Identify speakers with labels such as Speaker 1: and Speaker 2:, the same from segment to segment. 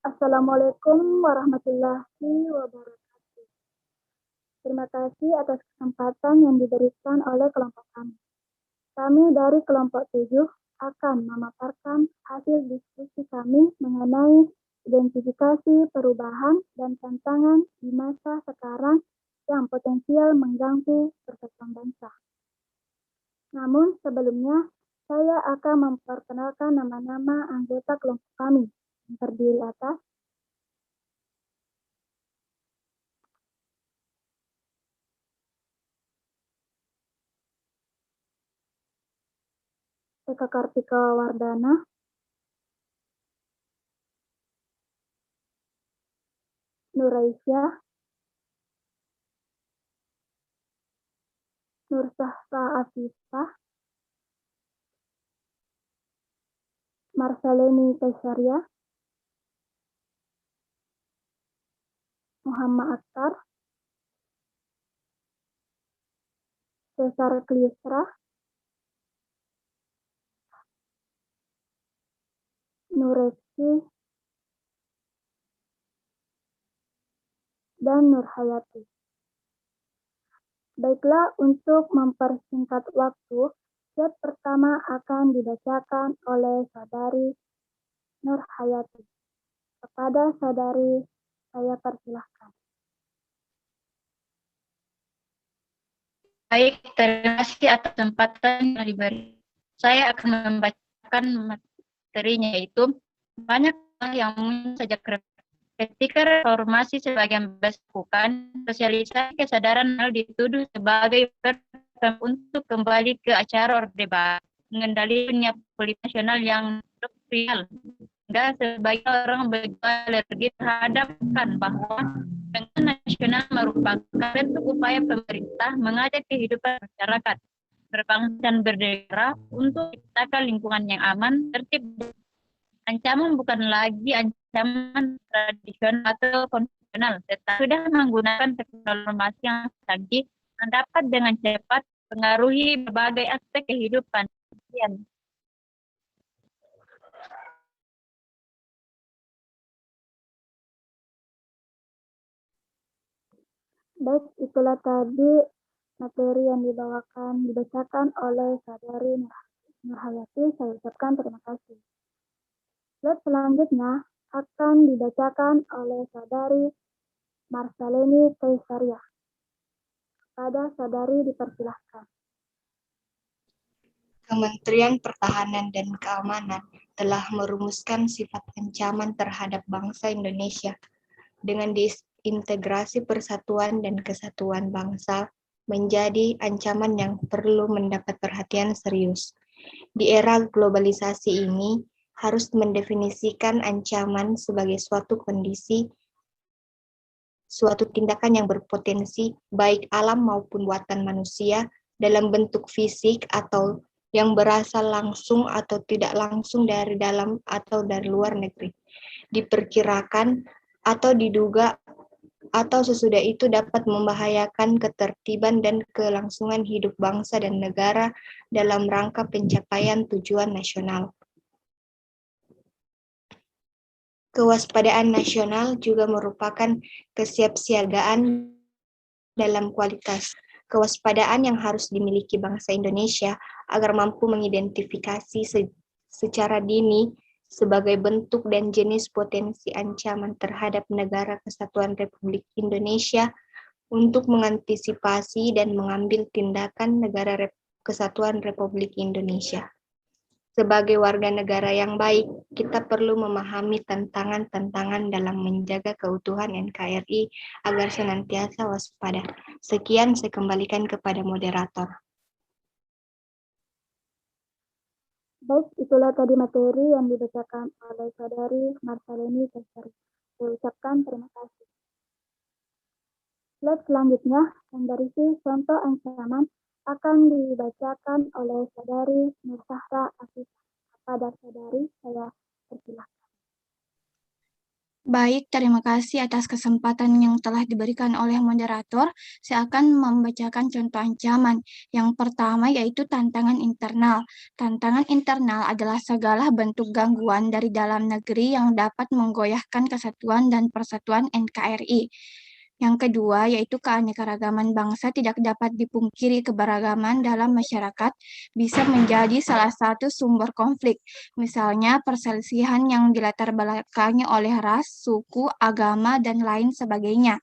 Speaker 1: Assalamualaikum warahmatullahi wabarakatuh. Terima kasih atas kesempatan yang diberikan oleh kelompok kami. Kami dari kelompok 7 akan memaparkan hasil diskusi kami mengenai identifikasi perubahan dan tantangan di masa sekarang yang potensial mengganggu persatuan bangsa. Namun sebelumnya, saya akan memperkenalkan nama-nama anggota kelompok kami yang terdiri atas Eka Kartika Wardana, Nuraisyah, Nursahfa Afifah, Marsaleni Tasyaria, Muhammad Akhtar, Cesar Kliusra, Nureski, dan Nurhayati. Baiklah, untuk mempersingkat waktu, slide pertama akan dibacakan oleh Saudari Nurhayati. Kepada Saudari, saya persilahkan.
Speaker 2: Baik, terima kasih atas kesempatan yang diberi. Saya akan membacakan materinya, yaitu banyak hal yang muncul sejak ketika reformasi sebagian besar bukan sosialisasi kesadaran hal dituduh sebagai untuk kembali ke acara Orde Baru, mengendalikan dunia politik nasional yang real. Hingga sebagian orang begitu alergi terhadapkan bahwa dengan nasional merupakan bentuk upaya pemerintah mengajak kehidupan masyarakat berbangsa dan bernegara untuk menciptakan lingkungan yang aman, tertib. Ancaman bukan lagi ancaman tradisional atau konvensional, tetapi sudah menggunakan teknologi yang canggih yang dapat dengan cepat mengaruhi berbagai aspek kehidupan.
Speaker 1: Baik, itulah tadi materi yang dibacakan oleh Saudari Nurhayati. Saya ucapkan terima kasih. Slide selanjutnya akan dibacakan oleh Saudari Marsaleni Tasyaria. Kepada Saudari dipersilahkan.
Speaker 3: Kementerian Pertahanan dan Keamanan telah merumuskan sifat ancaman terhadap bangsa Indonesia dengan disintegrasi persatuan dan kesatuan bangsa menjadi ancaman yang perlu mendapat perhatian serius. Di era globalisasi ini, harus mendefinisikan ancaman sebagai suatu kondisi, suatu tindakan yang berpotensi baik alam maupun buatan manusia dalam bentuk fisik atau yang berasal langsung atau tidak langsung dari dalam atau dari luar negeri. Diperkirakan atau diduga atau sesudah itu dapat membahayakan ketertiban dan kelangsungan hidup bangsa dan negara dalam rangka pencapaian tujuan nasional. Kewaspadaan nasional juga merupakan kesiapsiagaan dalam kualitas. Kewaspadaan yang harus dimiliki bangsa Indonesia agar mampu mengidentifikasi secara dini sebagai bentuk dan jenis potensi ancaman terhadap negara kesatuan Republik Indonesia untuk mengantisipasi dan mengambil tindakan negara kesatuan Republik Indonesia. Sebagai warga negara yang baik, kita perlu memahami tantangan-tantangan dalam menjaga keutuhan NKRI agar senantiasa waspada. Sekian, saya kembalikan kepada moderator.
Speaker 1: Baik, itulah tadi materi yang dibacakan oleh Saudari Marsaleni Tasyaria. Saya ucapkan terima kasih. Slide selanjutnya yang berisi contoh ancaman akan dibacakan oleh Saudari Nursahfa Afifah. Kepada Saudari, saya persilahkan.
Speaker 4: Baik, terima kasih atas kesempatan yang telah diberikan oleh moderator. Saya akan membacakan contoh ancaman. Yang pertama yaitu tantangan internal. Tantangan internal adalah segala bentuk gangguan dari dalam negeri yang dapat menggoyahkan kesatuan dan persatuan NKRI. Yang kedua yaitu keanekaragaman bangsa tidak dapat dipungkiri, keberagaman dalam masyarakat bisa menjadi salah satu sumber konflik. Misalnya perselisihan yang dilatar belakangi oleh ras, suku, agama, dan lain sebagainya.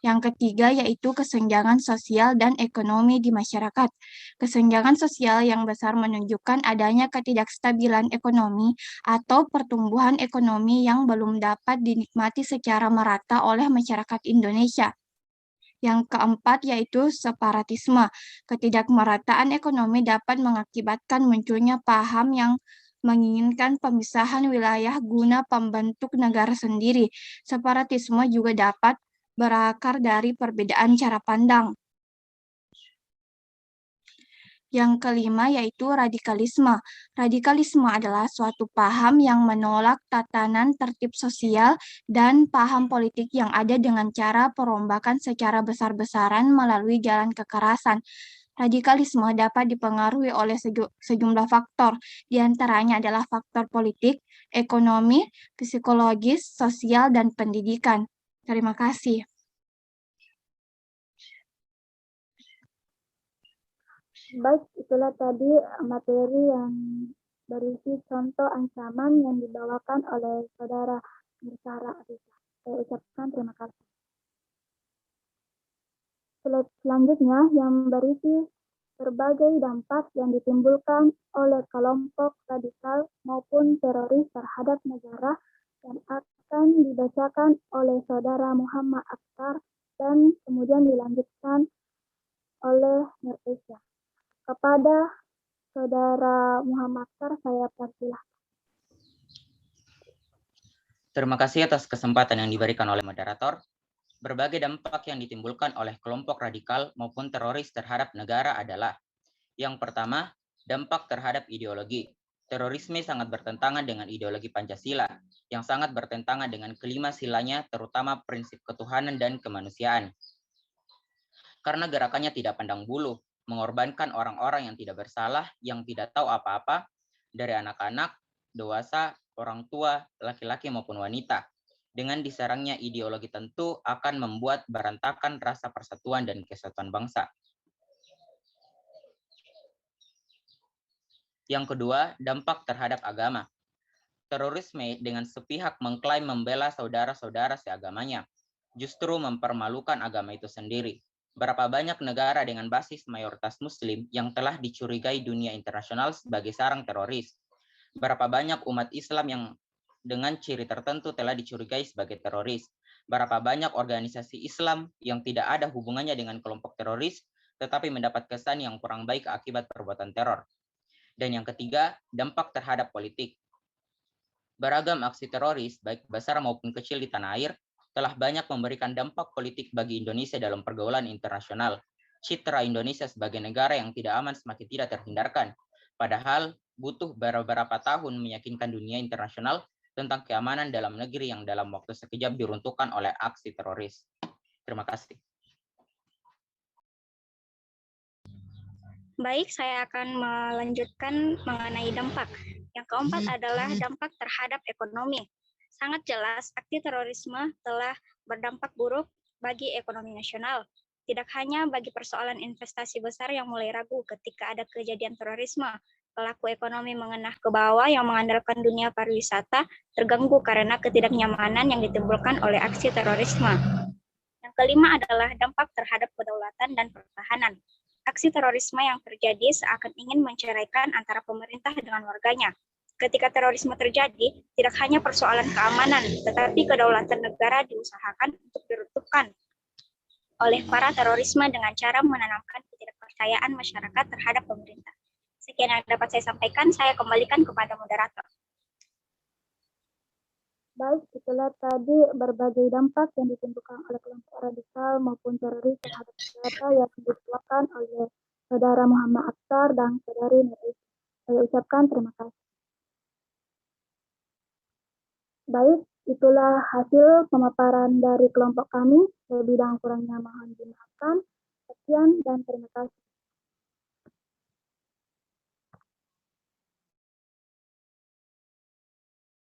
Speaker 4: Yang ketiga yaitu kesenjangan sosial dan ekonomi di masyarakat. Kesenjangan sosial yang besar menunjukkan adanya ketidakstabilan ekonomi atau pertumbuhan ekonomi yang belum dapat dinikmati secara merata oleh masyarakat Indonesia. Yang keempat yaitu separatisme. Ketidakmerataan ekonomi dapat mengakibatkan munculnya paham yang menginginkan pemisahan wilayah guna pembentuk negara sendiri. Separatisme juga dapat berakar dari perbedaan cara pandang. Yang kelima yaitu radikalisme. Radikalisme adalah suatu paham yang menolak tatanan tertib sosial dan paham politik yang ada dengan cara perombakan secara besar-besaran melalui jalan kekerasan. Radikalisme dapat dipengaruhi oleh sejumlah faktor, di antaranya adalah faktor politik, ekonomi, psikologis, sosial, dan pendidikan. Terima kasih.
Speaker 1: Baik, itulah tadi materi yang berisi contoh ancaman yang dibawakan oleh Saudara Mirsara Arisa. Saya ucapkan terima kasih. Selanjutnya yang berisi berbagai dampak yang ditimbulkan oleh kelompok radikal maupun teroris terhadap negara yang akan dibacakan oleh Saudara Muhammad Akhtar dan kemudian dilanjutkan oleh Nurfisya. Kepada Saudara Muhammad Akhtar, saya persilahkan.
Speaker 5: Terima kasih atas kesempatan yang diberikan oleh moderator. Berbagai dampak yang ditimbulkan oleh kelompok radikal maupun teroris terhadap negara adalah: yang pertama, dampak terhadap ideologi. Terorisme sangat bertentangan dengan ideologi Pancasila, yang sangat bertentangan dengan kelima silanya, terutama prinsip ketuhanan dan kemanusiaan. Karena gerakannya tidak pandang bulu, mengorbankan orang-orang yang tidak bersalah, yang tidak tahu apa-apa, dari anak-anak, dewasa, orang tua, laki-laki maupun wanita. Dengan diserangnya ideologi tentu akan membuat berantakan rasa persatuan dan kesatuan bangsa. Yang kedua, dampak terhadap agama. Terorisme dengan sepihak mengklaim membela saudara-saudara seagamanya, justru mempermalukan agama itu sendiri. Berapa banyak negara dengan basis mayoritas muslim yang telah dicurigai dunia internasional sebagai sarang teroris? Berapa banyak umat Islam yang dengan ciri tertentu telah dicurigai sebagai teroris? Berapa banyak organisasi Islam yang tidak ada hubungannya dengan kelompok teroris, tetapi mendapat kesan yang kurang baik akibat perbuatan teror? Dan yang ketiga, dampak terhadap politik. Beragam aksi teroris, baik besar maupun kecil di tanah air, telah banyak memberikan dampak politik bagi Indonesia dalam pergaulan internasional. Citra Indonesia sebagai negara yang tidak aman semakin tidak terhindarkan. Padahal butuh beberapa tahun meyakinkan dunia internasional tentang keamanan dalam negeri yang dalam waktu sekejap diruntuhkan oleh aksi teroris. Terima kasih.
Speaker 6: Baik, saya akan melanjutkan mengenai dampak. Yang keempat adalah dampak terhadap ekonomi. Sangat jelas, aksi terorisme telah berdampak buruk bagi ekonomi nasional. Tidak hanya bagi persoalan investasi besar yang mulai ragu ketika ada kejadian terorisme, pelaku ekonomi mengenah ke bawah yang mengandalkan dunia pariwisata terganggu karena ketidaknyamanan yang ditimbulkan oleh aksi terorisme. Yang kelima adalah dampak terhadap kedaulatan dan pertahanan. Aksi terorisme yang terjadi seakan ingin menceraikan antara pemerintah dengan warganya. Ketika terorisme terjadi, tidak hanya persoalan keamanan, tetapi kedaulatan negara diusahakan untuk diruntuhkan oleh para terorisme dengan cara menanamkan ketidakpercayaan masyarakat terhadap pemerintah. Sekian yang dapat saya sampaikan, saya kembalikan kepada moderator.
Speaker 1: Baik, itulah tadi berbagai dampak yang ditimbulkan oleh kelompok radikal maupun teroris terhadap negara yang dikeluarkan oleh Saudara Muhammad Akhtar dan Saudari Nurfisya. Saya ucapkan terima kasih. Baik, Itulah hasil pemaparan dari kelompok kami. Lebih dan kurangnya mohon dimaafkan. Sekian dan terima kasih.